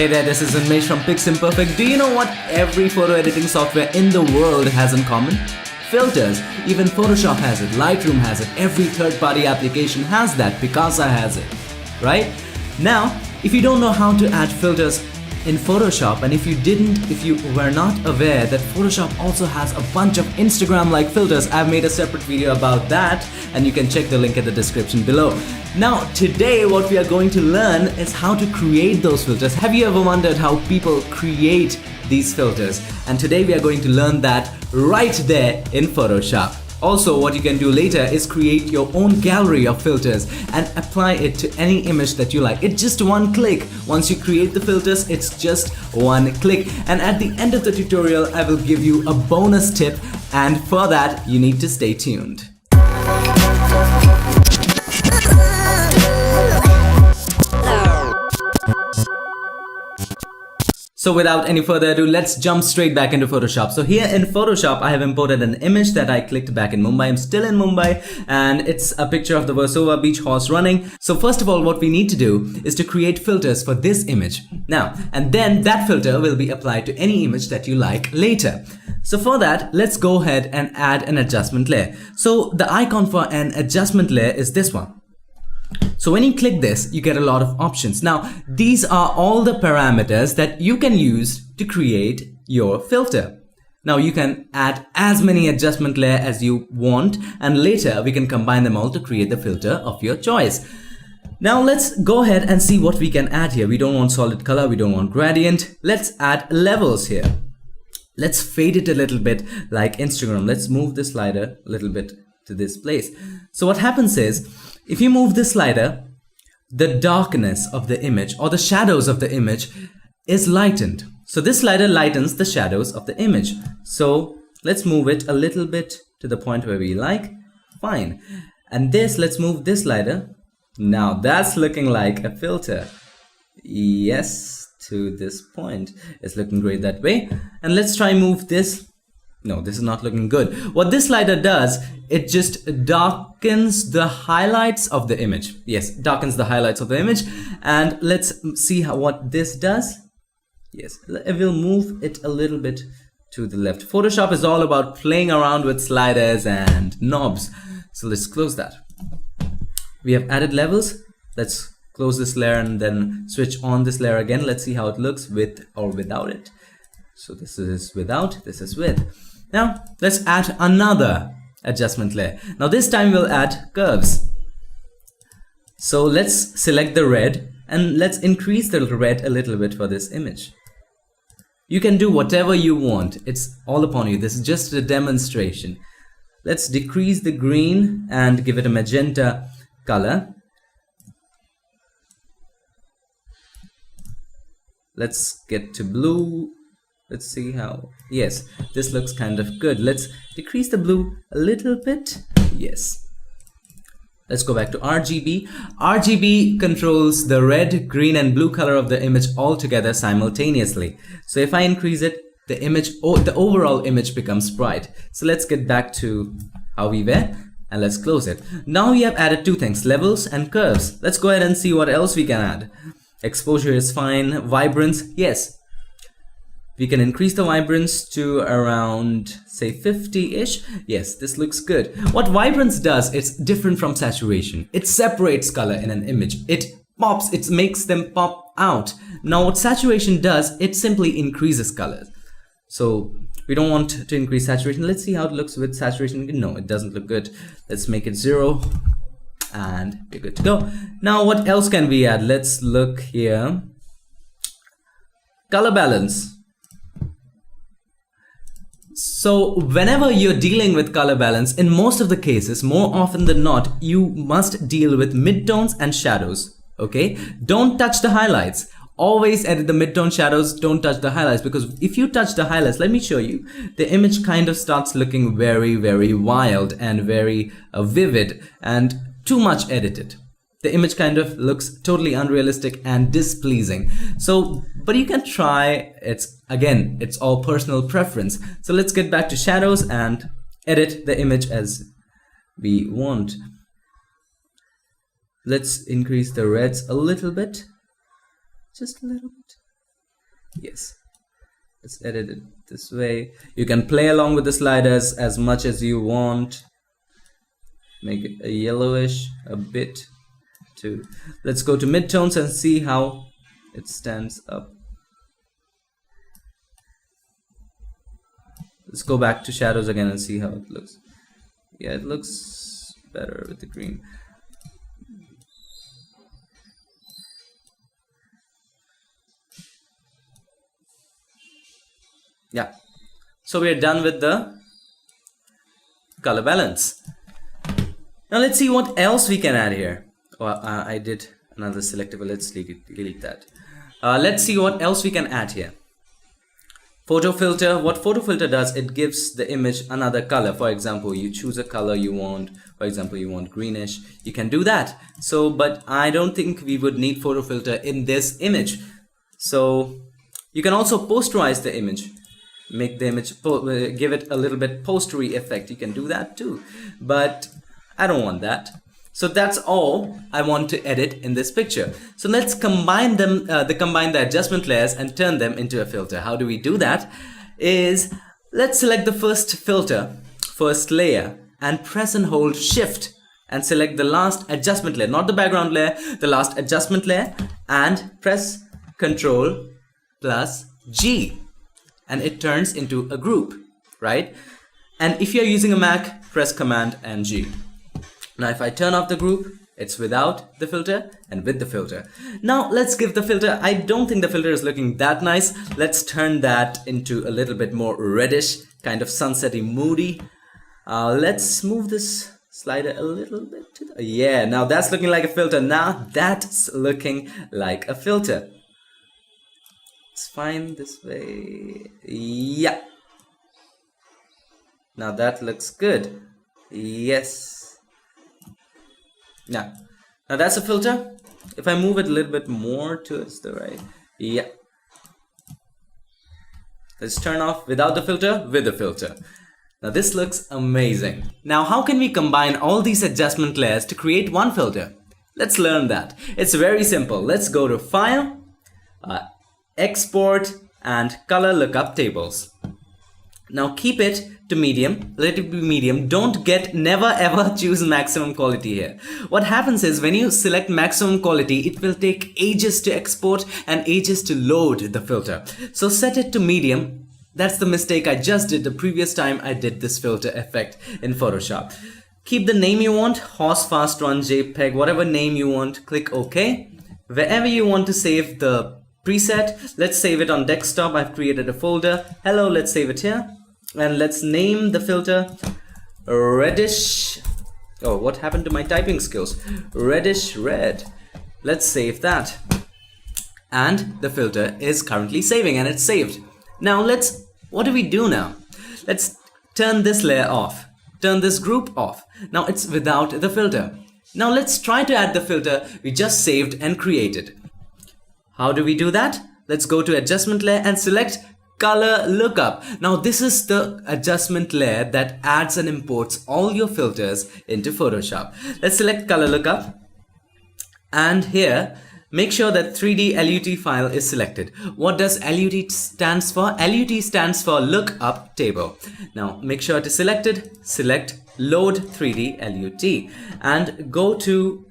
Hey there, this is Unmesh from Piximperfect. Do you know what every photo editing software in the world has in common? Filters. Even Photoshop has it, Lightroom has it, every third-party application has that, Picasa has it, right? Now, if you don't know how to add filters in Photoshop, and if you were not aware that Photoshop also has a bunch of Instagram-like filters, I've made a separate video about that, and you can check the link in the description below. Now, today what we are going to learn is how to create those filters. Have you ever wondered how people create these filters? And today we are going to learn that right there in Photoshop. Also, what you can do later is create your own gallery of filters and apply it to any image that you like. It's just one click. Once you create the filters, it's just one click. And at the end of the tutorial, I will give you a bonus tip, and for that, you need to stay tuned. So without any further ado, let's jump straight back into Photoshop. So here in Photoshop, I have imported an image that I clicked back in Mumbai. I'm still in Mumbai, and it's a picture of the Versova beach horse running. So first of all, what we need to do is to create filters for this image. Now, and then that filter will be applied to any image that you like later. So for that, let's go ahead and add an adjustment layer. So the icon for an adjustment layer is this one. So when you click this, you get a lot of options. Now, these are all the parameters that you can use to create your filter. Now, you can add as many adjustment layers as you want, and later we can combine them all to create the filter of your choice. Now, let's go ahead and see what we can add here. We don't want solid color, we don't want gradient. Let's add levels here. Let's fade it a little bit like Instagram. Let's move the slider a little bit to this place. So what happens is, if you move this slider, the darkness of the image or the shadows of the image is lightened. So this slider lightens the shadows of the image. So let's move it a little bit to the point where we like. Fine. And this, let's move this slider. Now that's looking like a filter. Yes, to this point. It's looking great that way. And let's try move this. No, this is not looking good. What this slider does, it just darkens the highlights of the image. Yes, darkens the highlights of the image. And let's see what this does. Yes, I will move it a little bit to the left. Photoshop is all about playing around with sliders and knobs. So let's close that. We have added levels. Let's close this layer and then switch on this layer again. Let's see how it looks with or without it. So this is without, this is with. Now, let's add another adjustment layer. Now, this time we'll add curves. So let's select the red and let's increase the red a little bit for this image. You can do whatever you want. It's all upon you. This is just a demonstration. Let's decrease the green and give it a magenta color. Let's get to blue. Let's see how, yes, this looks kind of good. Let's decrease the blue a little bit. Yes. Let's go back to RGB. RGB controls the red, green, and blue color of the image all together simultaneously. So if I increase it, the image, the overall image becomes bright. So let's get back to how we were and let's close it. Now we have added two things, levels and curves. Let's go ahead and see what else we can add. Exposure is fine. Vibrance, yes. We can increase the vibrance to around, say, 50-ish. Yes, this looks good. What vibrance does, it's different from saturation. It separates color in an image. It pops, it makes them pop out. Now, what saturation does, it simply increases colors. So, we don't want to increase saturation. Let's see how it looks with saturation. No, it doesn't look good. Let's make it 0. And we're good to go. Now, what else can we add? Let's look here. Color balance. So whenever you're dealing with color balance, in most of the cases, more often than not, you must deal with midtones and shadows, okay? Don't touch the highlights. Always edit the midtone shadows, don't touch the highlights, because if you touch the highlights, let me show you, the image kind of starts looking very, very wild and very vivid and too much edited. The image kind of looks totally unrealistic and displeasing. So, but you can try, again, it's all personal preference. So let's get back to shadows and edit the image as we want. Let's increase the reds a little bit. Just a little bit. Yes, let's edit it this way. You can play along with the sliders as much as you want. Make it a yellowish a bit too. Let's go to midtones and see how it stands up. Let's go back to shadows again and see how it looks. Yeah, it looks better with the green. Yeah, so we're done with the color balance. Now let's see what else we can add here. I did another selectable. Let's delete that. Let's see what else we can add here. Photo filter. What photo filter does, it gives the image another color. For example, you choose a color you want. For example, you want greenish. You can do that. So, but I don't think we would need photo filter in this image. So you can also posterize the image. Make the image, give it a little bit postery effect. You can do that too. But I don't want that. So that's all I want to edit in this picture. So let's combine them, combine the adjustment layers and turn them into a filter. How do we do that? Let's select the first filter, first layer, and press and hold Shift and select the last adjustment layer, not the background layer, the last adjustment layer, and press Ctrl plus G, and it turns into a group, right? And if you're using a Mac, press Command and G. Now if I turn off the group, it's without the filter and with the filter. Now let's give the filter, I don't think the filter is looking that nice. Let's turn that into a little bit more reddish, kind of sunsetty, moody. Let's move this slider a little bit to the, yeah, now that's looking like a filter. Now that's looking like a filter. It's fine this way. Yeah. Now that looks good. Yes. Now that's a filter. If I move it a little bit more towards the right, yeah. Let's turn off without the filter, with the filter. Now this looks amazing. Now how can we combine all these adjustment layers to create one filter? Let's learn that. It's very simple. Let's go to File, Export, and Color Lookup Tables. Now keep it to medium, let it be medium. Don't never ever choose maximum quality here. What happens is when you select maximum quality, it will take ages to export and ages to load the filter. So set it to medium. That's the mistake I just did the previous time I did this filter effect in Photoshop. Keep the name you want, Horse Fast Run JPEG, whatever name you want, click OK. Wherever you want to save the preset, let's save it on desktop. I've created a folder. Hello, let's save it here. And let's name the filter reddish. Oh, what happened to my typing skills? Reddish red. Let's save that. And the filter is currently saving, and it's saved. Now what do we do now? Let's turn this layer off. Turn this group off. Now it's without the filter. Now let's try to add the filter we just saved and created. How do we do that? Let's go to adjustment layer and select Color Lookup. Now this is the adjustment layer that adds and imports all your filters into Photoshop. Let's select Color Lookup, and here make sure that 3D LUT file is selected. What does LUT stands for? LUT stands for Lookup Table. Now make sure to select it, select Load 3D LUT, and go to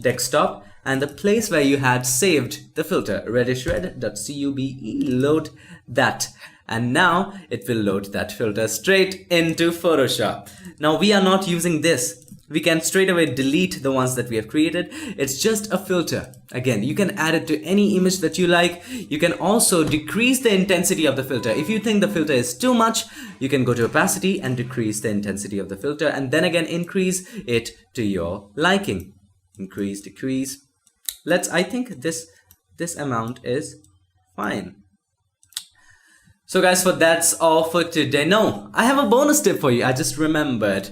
desktop and the place where you had saved the filter, reddishred.cube, load that. And now it will load that filter straight into Photoshop. Now we are not using this. We can straight away delete the ones that we have created. It's just a filter. Again, you can add it to any image that you like. You can also decrease the intensity of the filter. If you think the filter is too much, you can go to opacity and decrease the intensity of the filter, and then again increase it to your liking. Increase, decrease. I think this amount is fine. So guys, that's all for today. No, I have a bonus tip for you. I just remembered.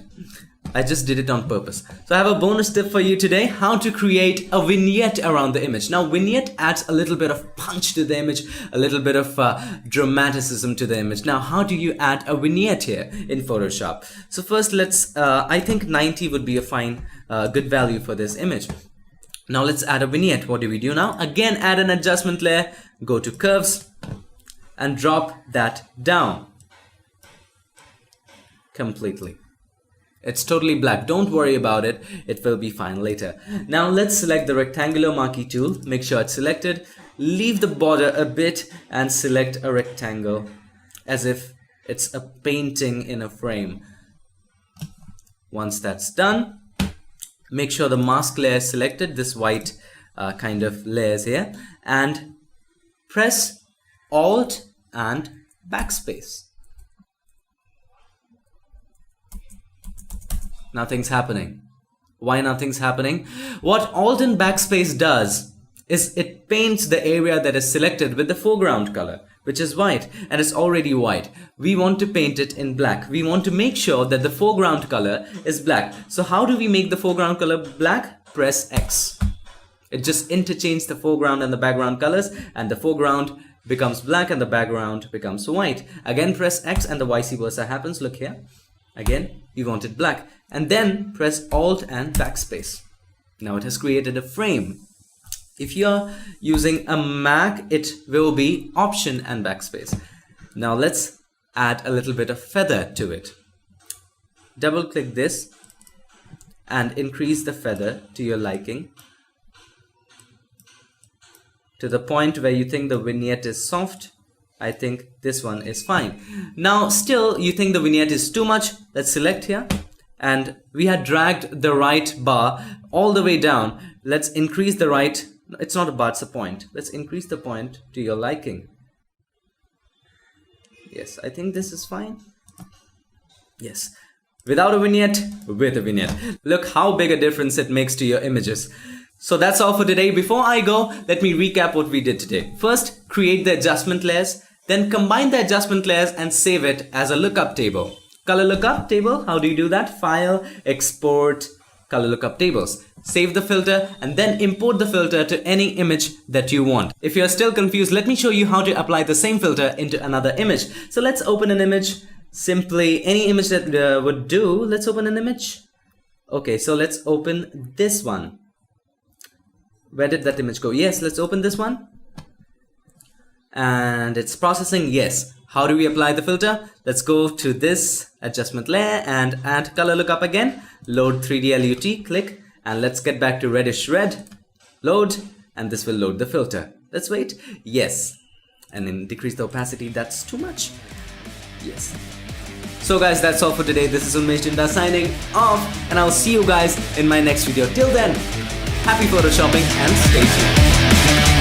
I just did it on purpose. So I have a bonus tip for you today, how to create a vignette around the image. Now vignette adds a little bit of punch to the image, a little bit of dramaticism to the image. Now how do you add a vignette here in Photoshop? So first I think 90 would be a fine, good value for this image. Now let's add a vignette. What do we do now? Again, add an adjustment layer, go to curves, and drop that down completely. It's totally black. Don't worry about it. It will be fine later. Now let's select the rectangular marquee tool. Make sure it's selected. Leave the border a bit and select a rectangle as if it's a painting in a frame. Once that's done, make sure the mask layer is selected, this white kind of layers here, and press Alt and backspace. Nothing's happening. Why nothing's happening? What Alt and backspace does is it paints the area that is selected with the foreground color, which is white, and it's already white. We want to paint it in black. We want to make sure that the foreground color is black. So how do we make the foreground color black? Press X. It just interchanges the foreground and the background colors, and the foreground becomes black and the background becomes white. Again, press X and the vice versa happens. Look here. Again, we want it black. And then press Alt and backspace. Now it has created a frame. If you're using a Mac, it will be Option and backspace. Now let's add a little bit of feather to it. Double click this and increase the feather to your liking, to the point where you think the vignette is soft. I think this one is fine. Now still you think the vignette is too much. Let's select here, and we had dragged the right bar all the way down. Let's increase the right, it's not a bar, it's a point. Let's increase the point to your liking. Yes, I think this is fine. Yes, without a vignette, with a vignette. Look how big a difference it makes to your images. So that's all for today. Before I go, let me recap what we did today. First, create the adjustment layers, then combine the adjustment layers and save it as a lookup table. Color lookup table, how do you do that? File, export, color lookup tables. Save the filter and then import the filter to any image that you want. If you're still confused, let me show you how to apply the same filter into another image. So let's open an image. Simply any image that would do. Let's open an image. Okay, so let's open this one. Where did that image go? Yes, let's open this one. And it's processing. Yes. How do we apply the filter? Let's go to this adjustment layer and add color lookup again. Load 3D LUT, click, and let's get back to reddish red. Load, and this will load the filter. Let's wait. Yes. And then decrease the opacity. That's too much. Yes. So guys, that's all for today. This is Unofficial signing off, and I'll see you guys in my next video. Till then, happy photoshopping and stay tuned.